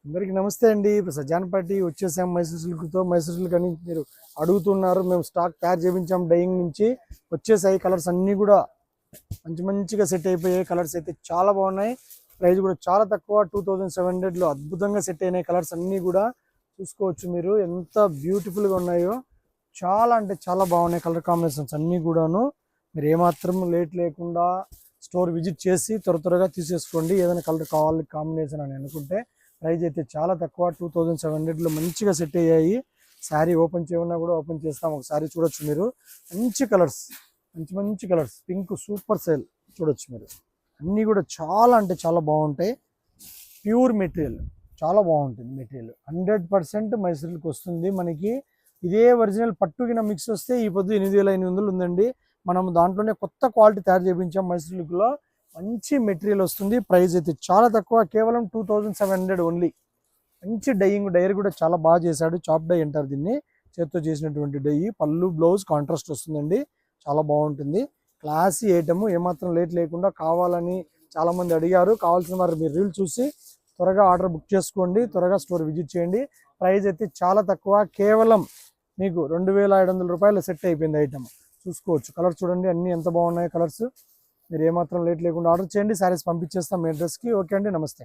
అందరికీ నమస్తే అండి. ఇప్పుడు సజ్జానపాటి వచ్చేసాం మైసూర్ సిల్క్తో. మైసూర్ సిల్క్ అని మీరు అడుగుతున్నారు. మేము స్టాక్ తయారు చేయించాం. డైయింగ్ నుంచి వచ్చేసాయి. కలర్స్ అన్నీ కూడా మంచిగా సెట్ అయిపోయాయి. కలర్స్ అయితే చాలా బాగున్నాయి. ప్రైస్ కూడా చాలా తక్కువ, 2700లో అద్భుతంగా సెట్ అయినాయి. కలర్స్ అన్నీ కూడా చూసుకోవచ్చు మీరు, ఎంత బ్యూటిఫుల్గా ఉన్నాయో. చాలా అంటే చాలా బాగున్నాయి కలర్ కాంబినేషన్స్ అన్నీ కూడాను. మీరు ఏమాత్రం లేట్ లేకుండా స్టోర్ విజిట్ చేసి త్వరగా తీసేసుకోండి. ఏదైనా కలర్ కావాలి కాంబినేషన్ అని అనుకుంటే. ప్రైస్ అయితే చాలా తక్కువ, 2700లో మంచిగా సెట్ అయ్యాయి. శారీ ఓపెన్ చేయమన్నా కూడా ఓపెన్ చేస్తాం. ఒకసారి చూడొచ్చు మీరు. మంచి కలర్స్, మంచి కలర్స్. పింక్ సూపర్ సేల్ చూడొచ్చు మీరు. అన్నీ కూడా చాలా అంటే చాలా బాగుంటాయి. ప్యూర్ మెటీరియల్, చాలా బాగుంటుంది మెటీరియల్. 100% మైసూర్కి వస్తుంది మనకి. ఇదే ఒరిజినల్ పట్టుగిన మిక్స్ వస్తే ఈ పొద్దు 8800 ఉందండి. మనం దాంట్లోనే కొత్త క్వాలిటీ తయారు చేయించాం మైసూర్లో. మంచి మెటీరియల్ వస్తుంది. ప్రైస్ అయితే చాలా తక్కువ, కేవలం 2700 ఓన్లీ. మంచి డైర్ కూడా చాలా బాగా చేశాడు. చాప్ డై అంటారు దీన్ని, చేత్తో చేసినటువంటి డై. పళ్ళు బ్లౌజ్ కాంట్రాస్ట్ వస్తుందండి, చాలా బాగుంటుంది. Classy item. ఏమాత్రం లేట్ లేకుండా కావాలని చాలా మంది అడిగారు. కావాల్సిన వారు మీరు రీల్ చూసి త్వరగా ఆర్డర్ బుక్ చేసుకోండి. త్వరగా స్టోర్ విజిట్ చేయండి. ప్రైస్ అయితే చాలా తక్కువ, కేవలం మీకు 2500 రూపాయలు సెట్ అయిపోయింది ఐటమ్. చూసుకోవచ్చు. కలర్ చూడండి అన్నీ ఎంత బాగున్నాయి కలర్స్. మీరు ఏమాత్రం లేట్ లేకుండా ఆర్డర్ చేయండి. శారీస్ పంపించేస్తాం మీ అడ్రస్కి. ఓకే అండి, నమస్తే.